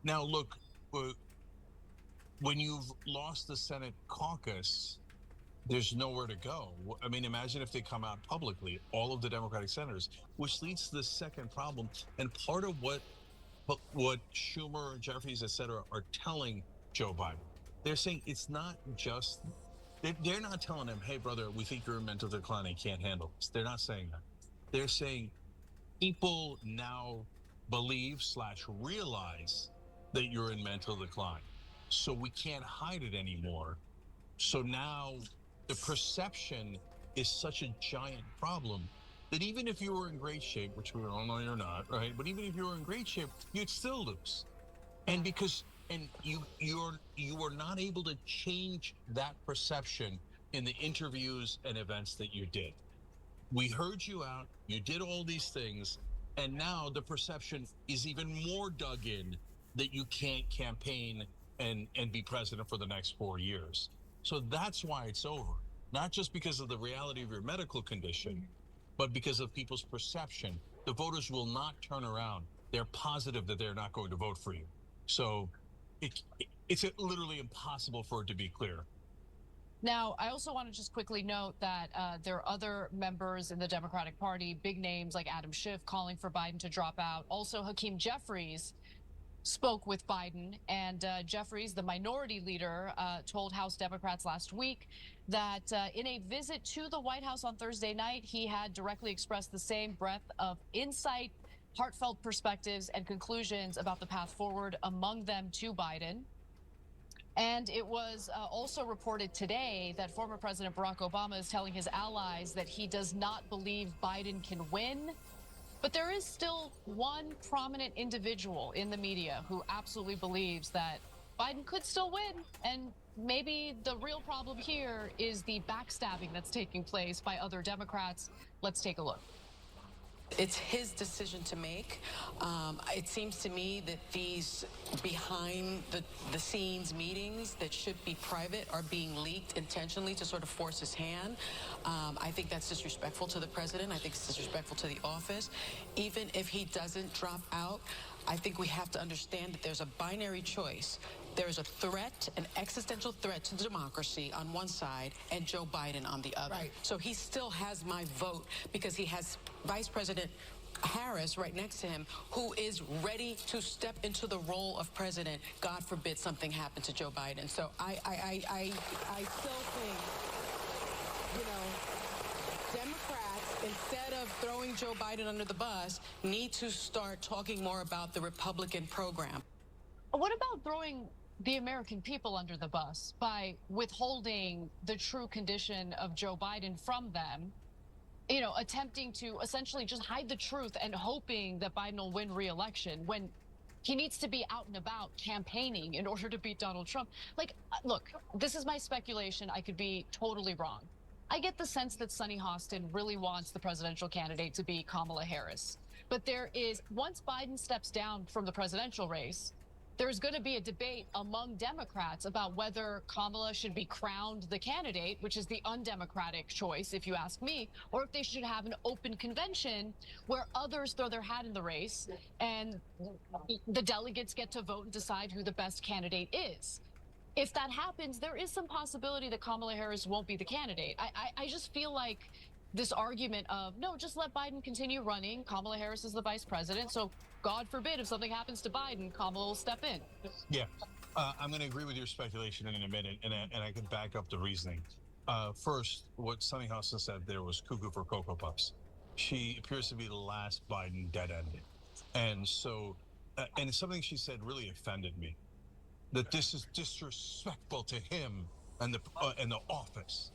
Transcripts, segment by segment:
Now, look, uh, when you've lost the Senate caucus, there's nowhere to go. I mean, imagine if they come out publicly, all of the Democratic senators, which leads to the second problem. And part of what Schumer, Jeffries, et cetera, are telling Joe Biden, they're saying it's not just, they're not telling him, hey, brother, we think you're in mental decline and can't handle this. They're not saying that. They're saying people now believe/realize that you're in mental decline. So we can't hide it anymore. So now the perception is such a giant problem that even if you were in great shape, which we all know you're not, right? But even if you were in great shape, you'd still lose. And because you are not able to change that perception in the interviews and events that you did. We heard you out, you did all these things, and now the perception is even more dug in that you can't campaign and be president for the next 4 years. So that's why it's over. Not just because of the reality of your medical condition, but because of people's perception. The voters will not turn around. They're positive that they're not going to vote for you. So it's literally impossible for it to be clear. Now, I also want to just quickly note that there are other members in the Democratic Party, big names like Adam Schiff, calling for Biden to drop out. Also, Hakeem Jeffries spoke with Biden, and Jeffries, the minority leader, told House Democrats last week that in a visit to the White House on Thursday night, he had directly expressed the same breadth of insight, heartfelt perspectives, and conclusions about the path forward, among them to Biden. And it was also reported today that former President Barack Obama is telling his allies that he does not believe Biden can win. But there is still one prominent individual in the media who absolutely believes that Biden could still win. And maybe the real problem here is the backstabbing that's taking place by other Democrats. Let's take a look. It's his decision to make. It seems to me that these behind the scenes meetings that should be private are being leaked intentionally to sort of force his hand. I think that's disrespectful to the president. I think it's disrespectful to the office. Even if he doesn't drop out, I think we have to understand that there's a binary choice. There is a threat, an existential threat to democracy on one side and Joe Biden on the other. Right. So he still has my vote because he has Vice President Harris right next to him, who is ready to step into the role of president. God forbid something happened to Joe Biden. So I still think, you know, Democrats, instead of throwing Joe Biden under the bus, need to start talking more about the Republican program. What about throwing the American people under the bus by withholding the true condition of Joe Biden from them? You know, attempting to essentially just hide the truth and hoping that Biden will win re-election when he needs to be out and about campaigning in order to beat Donald Trump. Like, look, this is my speculation. I could be totally wrong. I get the sense that Sunny Hostin really wants the presidential candidate to be Kamala Harris. But there is, once Biden steps down from the presidential race, there's going to be a debate among Democrats about whether Kamala should be crowned the candidate, which is the undemocratic choice, if you ask me, or if they should have an open convention where others throw their hat in the race and the delegates get to vote and decide who the best candidate is. If that happens, there is some possibility that Kamala Harris won't be the candidate. I just feel like this argument of, no, just let Biden continue running. Kamala Harris is the vice president. So God forbid if something happens to Biden, Kamala will step in. Yeah, I'm going to agree with your speculation in a minute, and I can back up the reasoning. First, what Sunny Hostin said there was cuckoo for Cocoa Puffs. She appears to be the last Biden dead-ended. And so, and something she said really offended me, that this is disrespectful to him and the office.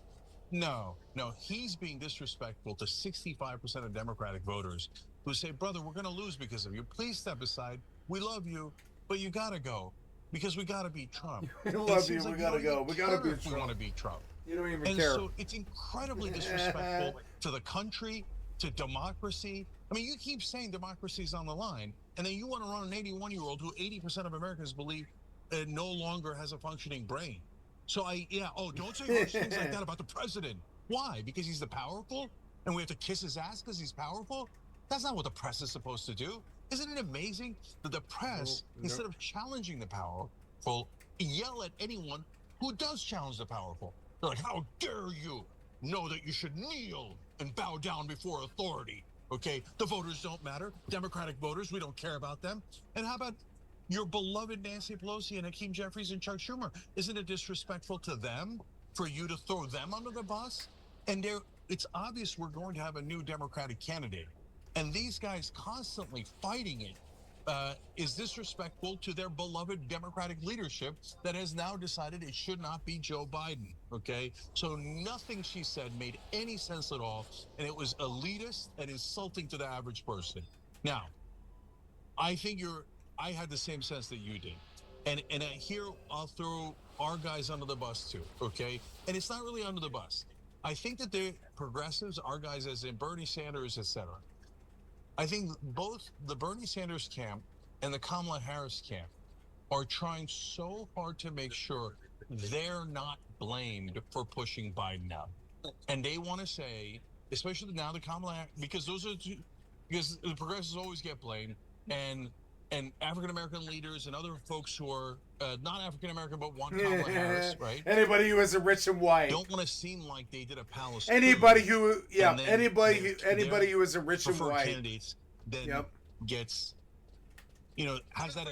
No, he's being disrespectful to 65% of Democratic voters who say, brother, we're going to lose because of you. Please step aside. We love you, but you got to go because we got to beat Trump. We love you. We got to go. We got to beat Trump. We want to beat Trump. You don't even and care. So it's incredibly disrespectful to the country, to democracy. I mean, you keep saying democracy is on the line, and then you want to run an 81-year-old who 80% of Americans believe no longer has a functioning brain. So don't say harsh things like that about the president. Why? Because he's the powerful and we have to kiss his ass because he's powerful? That's not what the press is supposed to do. Isn't it amazing that the press, instead of challenging the powerful, yell at anyone who does challenge the powerful? They're like, how dare you know that you should kneel and bow down before authority? Okay, the voters don't matter. Democratic voters, we don't care about them. And how about your beloved Nancy Pelosi and Hakeem Jeffries and Chuck Schumer? Isn't it disrespectful to them for you to throw them under the bus? And it's obvious we're going to have a new Democratic candidate. And these guys constantly fighting it is disrespectful to their beloved Democratic leadership that has now decided it should not be Joe Biden. Okay. So nothing she said made any sense at all. And it was elitist and insulting to the average person. Now, I think I had the same sense that you did. And here I'll throw our guys under the bus too. Okay. And it's not really under the bus. I think that the progressives, our guys as in Bernie Sanders, etc. I think both the Bernie Sanders camp and the Kamala Harris camp are trying so hard to make sure they're not blamed for pushing Biden out. And they want to say, especially now the Kamala, because because the progressives always get blamed, and African-American leaders and other folks who are not African-American but want Kamala Harris, right? Anybody who isn't rich and white. Don't want to seem like they did a palace. Anybody coup, who, anybody who isn't rich and white. Candidates then gets, has that,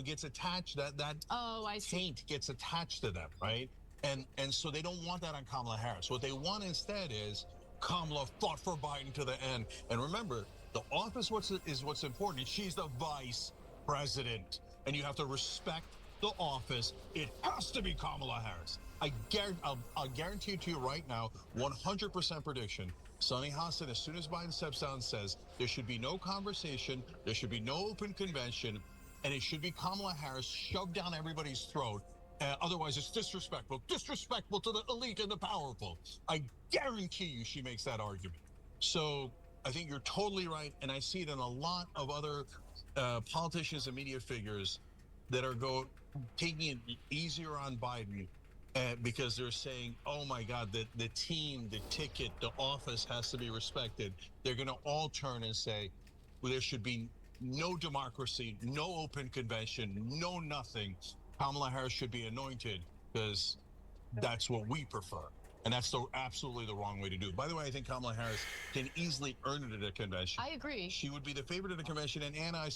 gets attached, that taint gets attached to them, right? And so they don't want that on Kamala Harris. What they want instead is Kamala fought for Biden to the end. And remember, the office is what's important. She's the vice president, and you have to respect the office. It has to be Kamala Harris. I'll guarantee it to you right now, 100% prediction. Sonny Hassan, as soon as Biden steps down, says there should be no conversation, there should be no open convention, and it should be Kamala Harris shoved down everybody's throat. Otherwise, it's disrespectful to the elite and the powerful. I guarantee you she makes that argument. So I think you're totally right, and I see it in a lot of other politicians and media figures that are taking it easier on Biden because they're saying, oh my God, the team, the ticket, the office has to be respected. They're going to all turn and say, well, there should be no democracy, no open convention, no nothing. Kamala Harris should be anointed because that's what we prefer. And that's absolutely the wrong way to do it. By the way, I think Kamala Harris can easily earn it at a convention. I agree. She would be the favorite at a convention. And Anna,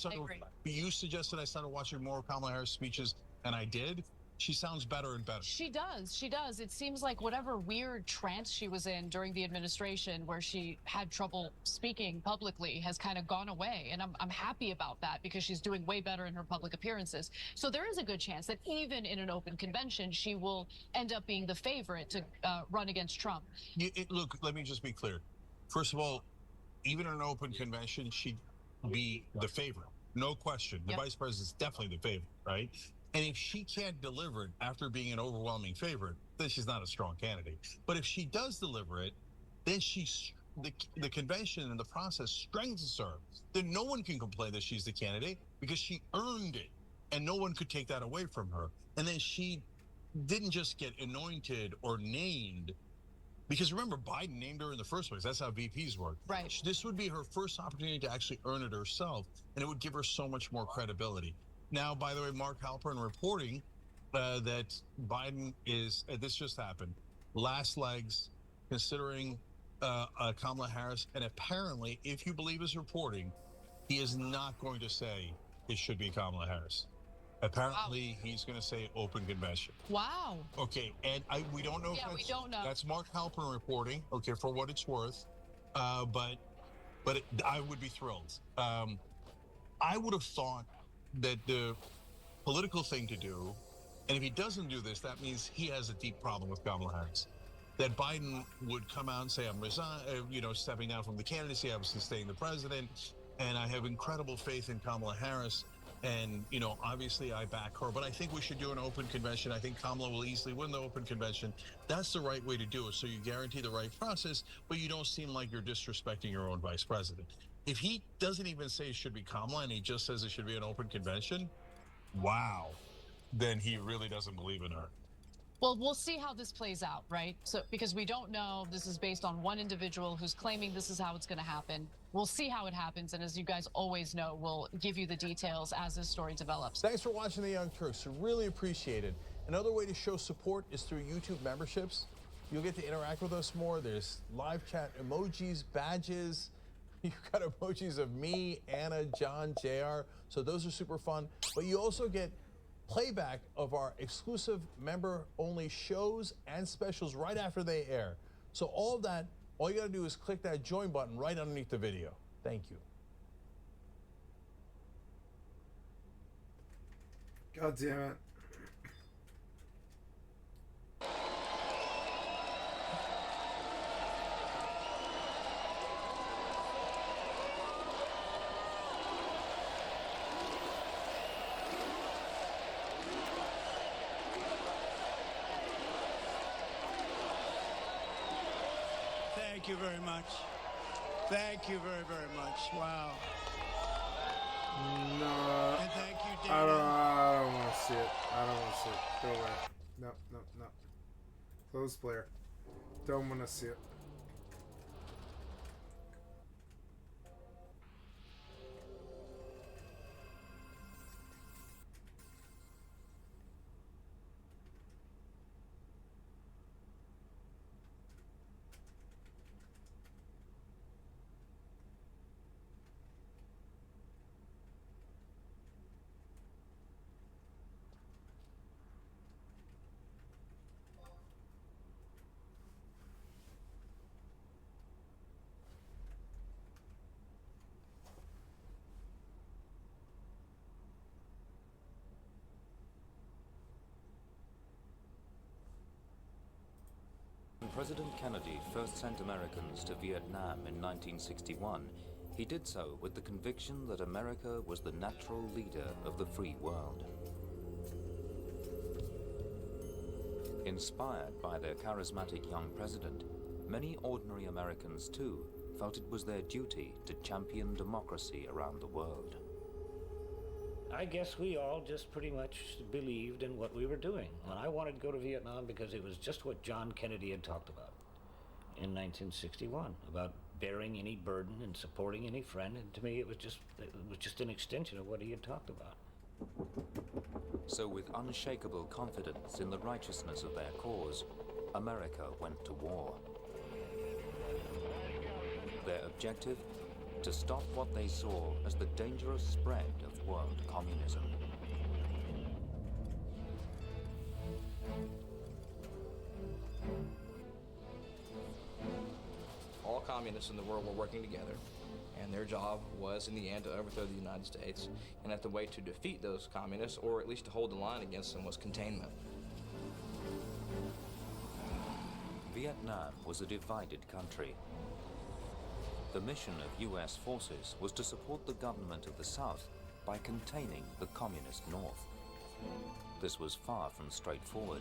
you suggested I started watching more Kamala Harris speeches, and I did. She sounds better and better. She does. She does. It seems like whatever weird trance she was in during the administration where she had trouble speaking publicly has kind of gone away. And I'm happy about that because she's doing way better in her public appearances. So there is a good chance that even in an open convention, she will end up being the favorite to run against Trump. Look, let me just be clear. First of all, even in an open convention, she'd be the favorite. No question. The vice president's definitely the favorite, right? And if she can't deliver it after being an overwhelming favorite, then she's not a strong candidate. But if she does deliver it, then the convention and the process strengthens her. Then no one can complain that she's the candidate because she earned it, and no one could take that away from her. And then she didn't just get anointed or named, because remember, Biden named her in the first place. That's how VPs work. Right. This would be her first opportunity to actually earn it herself, and it would give her so much more credibility. Now, by the way, Mark Halperin reporting that Biden is, this just happened, last legs, considering Kamala Harris. And apparently, if you believe his reporting, he is not going to say it should be Kamala Harris. Apparently, he's going to say open convention. Wow. Okay, and we don't know. Yeah, we don't know. That's Mark Halperin reporting, okay, for what it's worth. But I would be thrilled. I would have thought that the political thing to do, and if he doesn't do this, that means he has a deep problem with Kamala Harris. That Biden would come out and say, I'm stepping down from the candidacy, obviously staying the president, and I have incredible faith in Kamala Harris. And, obviously I back her, but I think we should do an open convention. I think Kamala will easily win the open convention. That's the right way to do it. So you guarantee the right process, but you don't seem like you're disrespecting your own vice president. If he doesn't even say it should be Kamala and he just says it should be an open convention, wow, then he really doesn't believe in her. Well, we'll see how this plays out, right? So, because we don't know, this is based on one individual who's claiming this is how it's going to happen. We'll see how it happens. And as you guys always know, we'll give you the details as this story develops. Thanks for watching The Young Turks. We really appreciate it. Another way to show support is through YouTube memberships. You'll get to interact with us more. There's live chat emojis, badges. You've got emojis of me, Anna, John, JR. So those are super fun. But you also get playback of our exclusive member-only shows and specials right after they air. So all of that, all you gotta do is click that join button right underneath the video. Thank you. God damn it. Thank you very much. Thank you very, very much. Wow. No. And thank you, I Dana. don't want to see it. I don't want to see it. Go away. No, no, no. Close player. Don't want to see it. When President Kennedy first sent Americans to Vietnam in 1961, he did so with the conviction that America was the natural leader of the free world. Inspired by their charismatic young president, many ordinary Americans too felt it was their duty to champion democracy around the world. I guess we all just pretty much believed in what we were doing. And I wanted to go to Vietnam because it was just what John Kennedy had talked about in 1961, about bearing any burden and supporting any friend. And to me, it was just an extension of what he had talked about. So with unshakable confidence in the righteousness of their cause, America went to war. Their objective? To stop what they saw as the dangerous spread of world communism. All communists in the world were working together, and their job was, in the end, to overthrow the United States, and that the way to defeat those communists, or at least to hold the line against them, was containment. Vietnam was a divided country. The mission of US forces was to support the government of the South by containing the communist North. This was far from straightforward.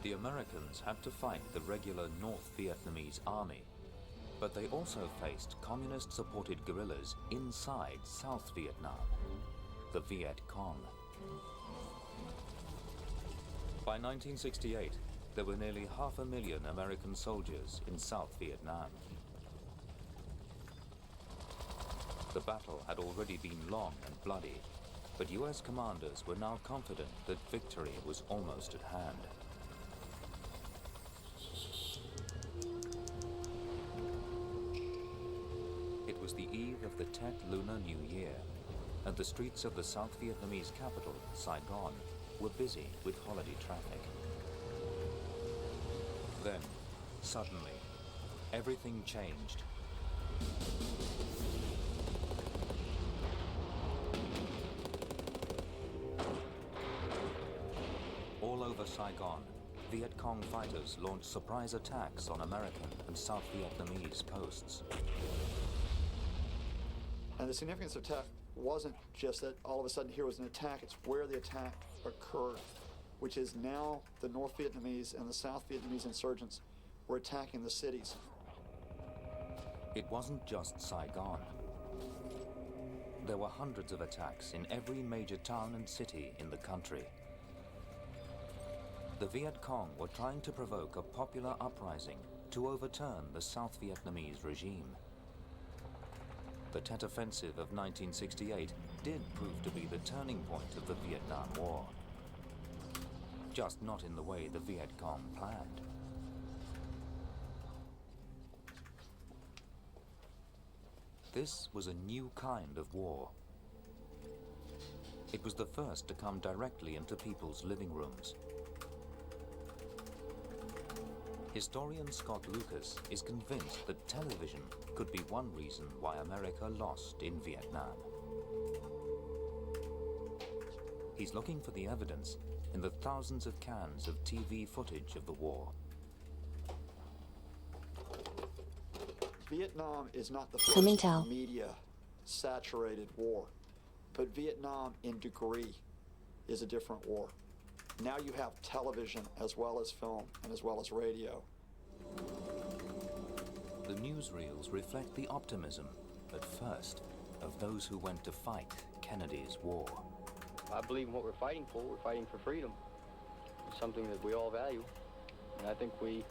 The Americans had to fight the regular North Vietnamese army, but they also faced communist-supported guerrillas inside South Vietnam, the Viet Cong. By 1968, there were nearly 500,000 American soldiers in South Vietnam. The battle had already been long and bloody, but US commanders were now confident that victory was almost at hand. It was the eve of the Tet Lunar New Year, and the streets of the South Vietnamese capital, Saigon, were busy with holiday traffic. Then, suddenly, everything changed. All over Saigon, Viet Cong fighters launched surprise attacks on American and South Vietnamese posts. And the significance of attack wasn't just that all of a sudden here was an attack, it's where the attack occurred, which is now the North Vietnamese and the South Vietnamese insurgents were attacking the cities. It wasn't just Saigon. There were hundreds of attacks in every major town and city in the country. the Viet Cong were trying to provoke a popular uprising to overturn the South Vietnamese regime. The Tet Offensive of 1968 did prove to be the turning point of the Vietnam War. Just not in the way the Viet Cong planned. This was a new kind of war. It was the first to come directly into people's living rooms. Historian Scott Lucas is convinced that television could be one reason why America lost in Vietnam. He's looking for the evidence in the thousands of cans of TV footage of the war. Vietnam is not the first media-saturated war, but Vietnam in degree is a different war. Now you have television as well as film and as well as radio. The newsreels reflect the optimism, at first, of those who went to fight Kennedy's war. I believe in what we're fighting for. We're fighting for freedom. It's something that we all value, and I think we're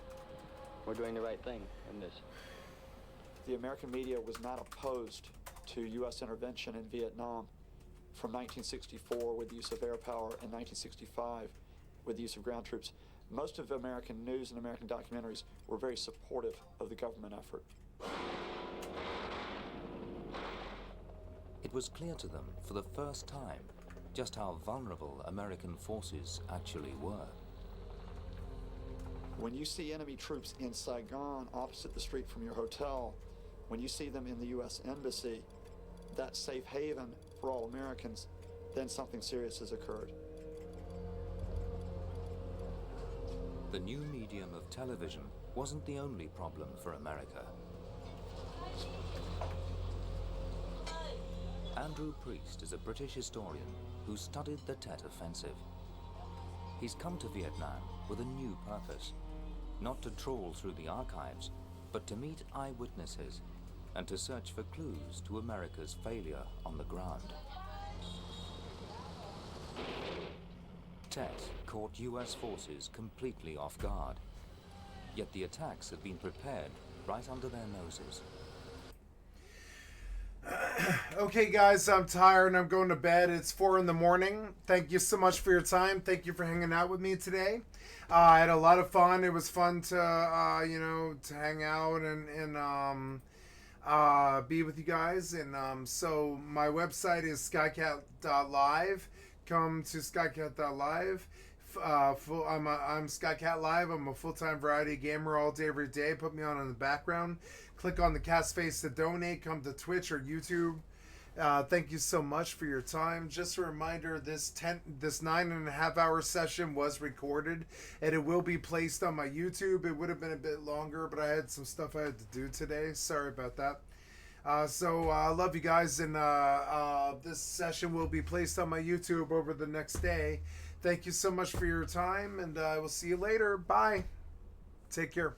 doing the right thing in this. The American media was not opposed to U.S. intervention in Vietnam from 1964 with the use of air power and 1965 with the use of ground troops. Most of American news and American documentaries were very supportive of the government effort. It was clear to them for the first time just how vulnerable American forces actually were. When you see enemy troops in Saigon opposite the street from your hotel, when you see them in the U.S. Embassy, that safe haven for all Americans, then something serious has occurred. The new medium of television wasn't the only problem for America. Andrew Priest is a British historian who studied the Tet Offensive. He's come to Vietnam with a new purpose, not to trawl through the archives, but to meet eyewitnesses and to search for clues to America's failure on the ground. Tet caught US forces completely off guard, yet the attacks had been prepared right under their noses. Okay, guys, I'm tired and I'm going to bed. It's 4 in the morning. Thank you so much for your time. Thank you for hanging out with me today. I had a lot of fun. It was fun to, to hang out and be with you guys. And so my website is skycat.live. Come to skycat.live. I'm Skycat Live. I'm a full-time variety gamer all day, every day. Put me on in the background. Click on the cat's face to donate. Come to Twitch or YouTube. Thank you so much for your time. Just a reminder, this 9.5 hour session was recorded, and it will be placed on my YouTube. It would have been a bit longer, but I had some stuff I had to do today. Sorry about that. So I love you guys, and this session will be placed on my YouTube over the next day. Thank you so much for your time, and I will see you later. Bye. Take care.